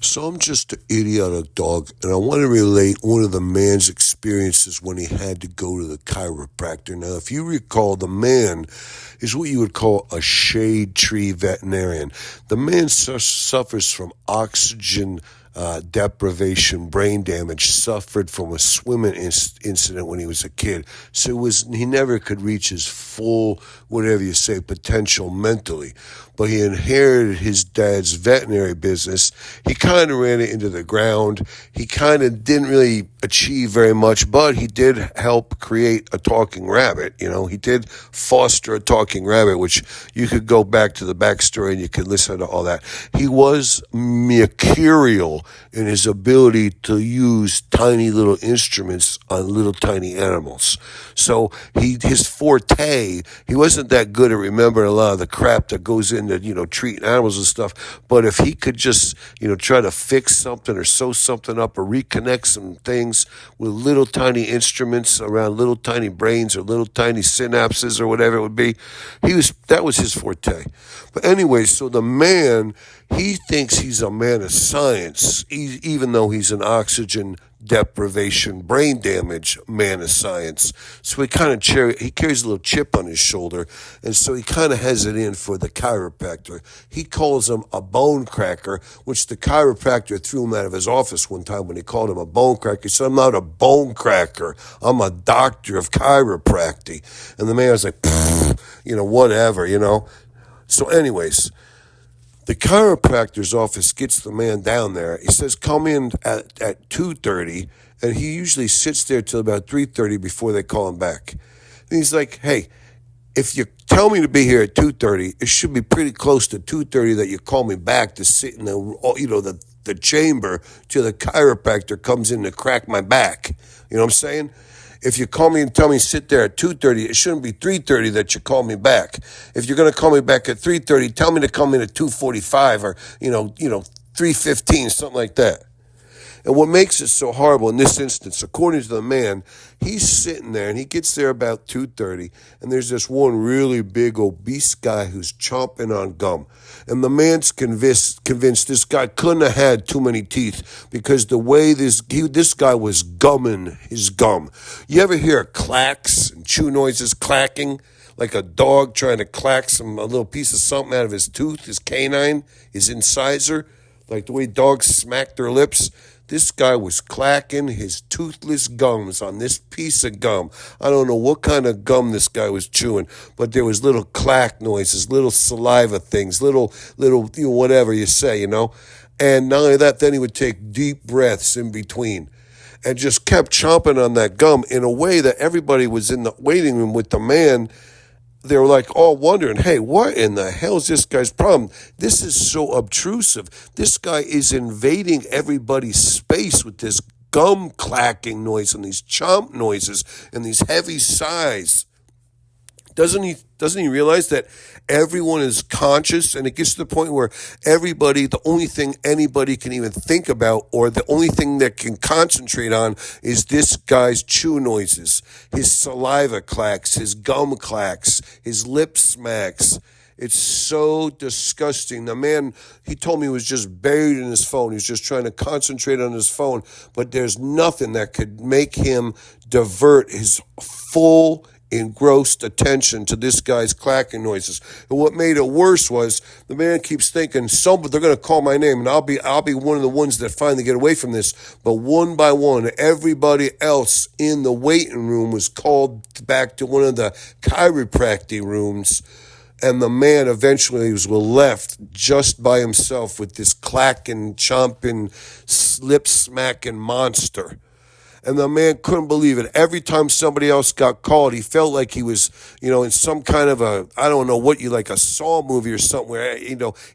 So I'm just an idiotic dog, and I want to relate one of the man's experiences when he had to go to the chiropractor. Now, if you recall, the man is what you would call a shade tree veterinarian. The man suffers from oxygen deprivation, brain damage, suffered from a swimming incident when he was a kid. So he never could reach his full, whatever you say, potential mentally. But he inherited his dad's veterinary business. He kind of ran it into the ground. He kind of didn't really achieve very much, but he did help create a talking rabbit. He did foster a talking rabbit, which you could go back to the backstory and you could listen to all that. He was mercurial in his ability to use tiny little instruments on little tiny animals. So his forte, he wasn't that good at remembering a lot of the crap that goes into, treating animals and stuff. But if he could just, try to fix something or sew something up or reconnect some things with little tiny instruments around little tiny brains or little tiny synapses or whatever it would be, that was his forte. But anyway, so the man, he thinks he's a man of science, even though he's an oxygen deprivation, brain damage man of science. So he carries a little chip on his shoulder, and so he kind of has it in for the chiropractor. He calls him a bone cracker, which the chiropractor threw him out of his office one time when he called him a bone cracker. He said, "I'm not a bone cracker. I'm a doctor of chiropractic." And the man was like, whatever. So anyways, the chiropractor's office gets the man down there. He says, "Come in at 2:30, and he usually sits there till about 3:30 before they call him back. And he's like, "Hey, if you tell me to be here at 2:30, it should be pretty close to 2:30 that you call me back to sit in the chamber till the chiropractor comes in to crack my back." You know what I'm saying? If you call me and tell me sit there at 2:30, it shouldn't be 3:30 that you call me back. If you're going to call me back at 3:30, tell me to come in at 2:45 or 3:15, something like that. And what makes it so horrible in this instance, according to the man, he's sitting there and he gets there about 2:30, and there's this one really big obese guy who's chomping on gum. And the man's convinced this guy couldn't have had too many teeth because the way this guy was gumming his gum. You ever hear clacks and chew noises clacking? Like a dog trying to clack a little piece of something out of his tooth, his canine, his incisor, like the way dogs smack their lips. This guy was clacking his toothless gums on this piece of gum. I don't know what kind of gum this guy was chewing, but there was little clack noises, little saliva things, little whatever you say, And not only that, then he would take deep breaths in between and just kept chomping on that gum in a way that everybody was in the waiting room with the man. They were like all wondering, hey, what in the hell is this guy's problem? This is so obtrusive. This guy is invading everybody's space with this gum clacking noise and these chomp noises and these heavy sighs. Doesn't he realize that everyone is conscious, and it gets to the point where the only thing anybody can even think about or the only thing that can concentrate on is this guy's chew noises, his saliva clacks, his gum clacks, his lip smacks. It's so disgusting. The man, he told me he was just buried in his phone. He was just trying to concentrate on his phone, but there's nothing that could make him divert his full engrossed attention to this guy's clacking noises. And what made it worse was the man keeps thinking, they're going to call my name, and I'll be one of the ones that finally get away from this. But one by one, everybody else in the waiting room was called back to one of the chiropractic rooms, and the man eventually was left just by himself with this clacking, chomping, lip smacking monster. And the man couldn't believe it. Every time somebody else got called, he felt like he was, in some kind of like a Saw movie or something where,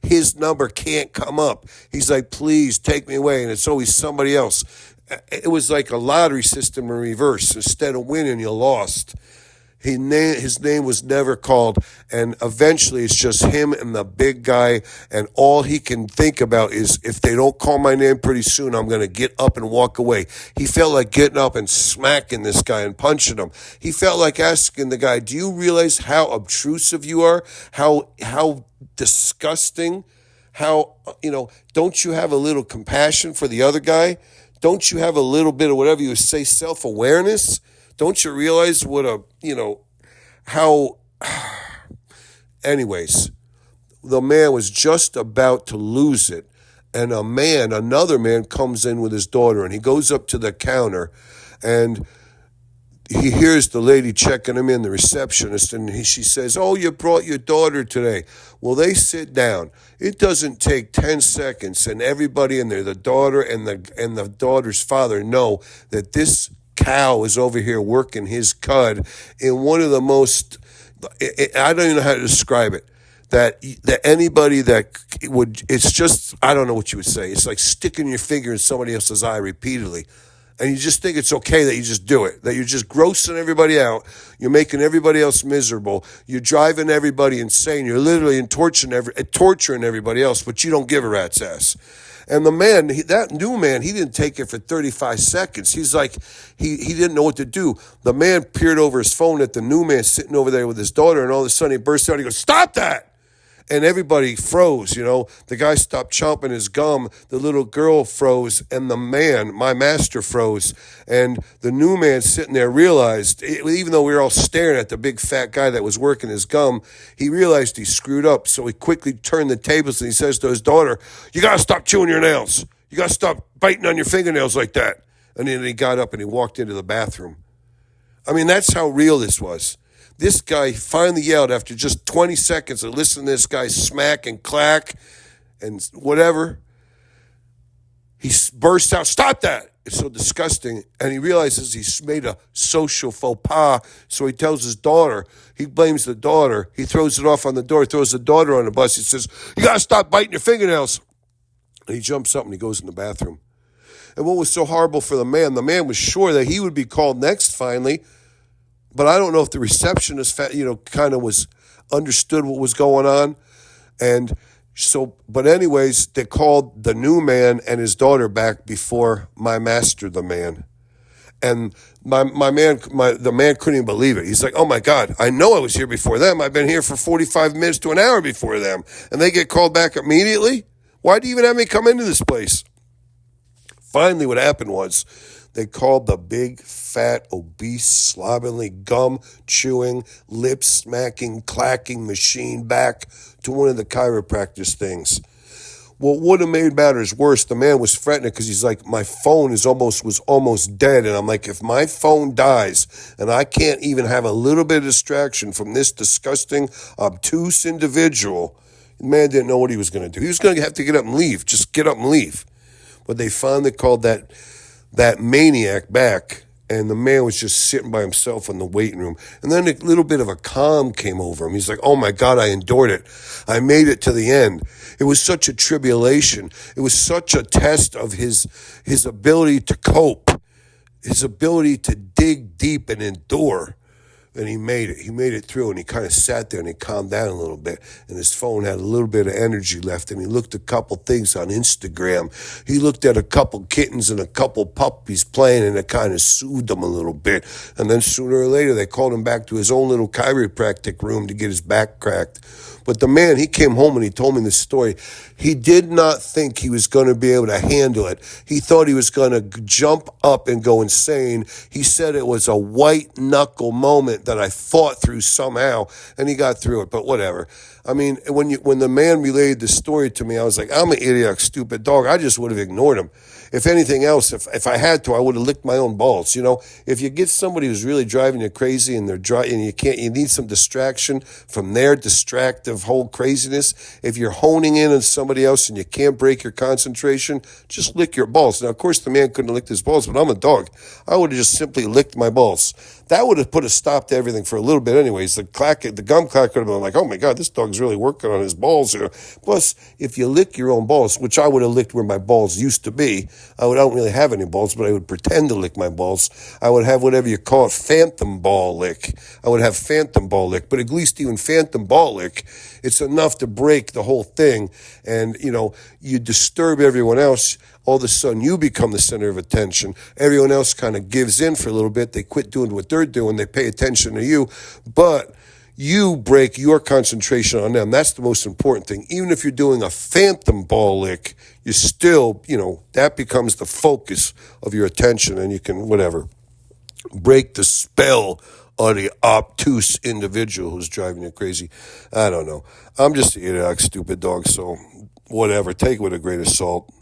his number can't come up. He's like, please take me away. And it's always somebody else. It was like a lottery system in reverse. Instead of winning, you lost. His name was never called, and eventually it's just him and the big guy, and all he can think about is, if they don't call my name pretty soon, I'm going to get up and walk away. He felt like getting up and smacking this guy and punching him. He felt like asking the guy, do you realize how obtrusive you are? How disgusting? how, don't you have a little compassion for the other guy? Don't you have a little bit of whatever you say, self-awareness? Don't you realize what how, anyways, the man was just about to lose it. And another man comes in with his daughter, and he goes up to the counter, and he hears the lady checking him in, the receptionist, and she says, "Oh, you brought your daughter today." Well, they sit down. It doesn't take 10 seconds, and everybody in there, the daughter and the daughter's father, know that this cow is over here working his cud in one of the most, I don't even know how to describe it. That anybody that would, it's just, I don't know what you would say. It's like sticking your finger in somebody else's eye repeatedly. And you just think it's okay that you just do it, that you're just grossing everybody out. You're making everybody else miserable. You're driving everybody insane. You're literally torturing everybody else, but you don't give a rat's ass. And the man, that new man, he didn't take it for 35 seconds. He's like, he didn't know what to do. The man peered over his phone at the new man sitting over there with his daughter, and all of a sudden he burst out. He goes, "Stop that!" And everybody froze, The guy stopped chomping his gum. The little girl froze. And the man, my master, froze. And the new man sitting there realized, even though we were all staring at the big fat guy that was working his gum, he realized he screwed up. So he quickly turned the tables and he says to his daughter, "You got to stop chewing your nails. You got to stop biting on your fingernails like that." And then he got up and he walked into the bathroom. I mean, that's how real this was. This guy finally yelled after just 20 seconds of listening to this guy smack and clack and whatever. He bursts out, "Stop that. It's so disgusting." And he realizes he's made a social faux pas. So he tells his daughter, he blames the daughter. He throws it off on the door, throws the daughter on the bus. He says, "You got to stop biting your fingernails." And he jumps up and he goes in the bathroom. And what was so horrible for the man was sure that he would be called next finally. But I don't know if the receptionist, kind of was understood what was going on. And so, but anyways, they called the new man and his daughter back before my master, the man. And the man couldn't even believe it. He's like, "Oh my God, I know I was here before them. I've been here for 45 minutes to an hour before them. And they get called back immediately? Why do you even have me come into this place?" Finally, what happened was, they called the big, fat, obese, slovenly, gum-chewing, lip-smacking, clacking machine back to one of the chiropractor's things. What would have made matters worse, the man was fretting it because he's like, "My phone was almost dead." And I'm like, if my phone dies and I can't even have a little bit of distraction from this disgusting, obtuse individual, the man didn't know what he was going to do. He was going to have to get up and leave. Just get up and leave. But they finally called that maniac back, and the man was just sitting by himself in the waiting room. And then a little bit of a calm came over him. He's like, "Oh my God, I endured it. I made it to the end." It was such a tribulation. It was such a test of his ability to cope, his ability to dig deep and endure. And he made it. He made it through, and he kind of sat there and he calmed down a little bit. And his phone had a little bit of energy left, and he looked a couple things on Instagram. He looked at a couple kittens and a couple puppies playing, and it kind of soothed him a little bit. And then sooner or later, they called him back to his own little chiropractic room to get his back cracked. But the man, he came home and he told me this story. He did not think he was going to be able to handle it. He thought he was going to jump up and go insane. He said it was a white knuckle moment that I fought through somehow, and he got through it, but whatever. I mean, when the man relayed the story to me, I was like, I'm an idiotic, stupid dog. I just would have ignored him. If anything else, if I had to, I would have licked my own balls. If you get somebody who's really driving you crazy and you need some distraction from their distractive whole craziness. If you're honing in on somebody else and you can't break your concentration, just lick your balls. Now, of course, the man couldn't have licked his balls, but I'm a dog. I would have just simply licked my balls. That would have put a stop to everything for a little bit anyways. The gum clack could have been like, "Oh my God, this dog's really working on his balls here." Plus, if you lick your own balls, which I would have licked where my balls used to be, I don't really have any balls, but I would pretend to lick my balls. I would have whatever you call it, phantom ball lick. I would have phantom ball lick, but at least even phantom ball lick, it's enough to break the whole thing. And, you disturb everyone else. All of a sudden, you become the center of attention. Everyone else kind of gives in for a little bit. They quit doing what they're doing. They pay attention to you. But you break your concentration on them. That's the most important thing. Even if you're doing a phantom ball lick, you still, that becomes the focus of your attention, and you can, whatever, break the spell of the obtuse individual who's driving you crazy. I don't know. I'm just an idiotic, stupid dog, so whatever. Take it with a grain of salt.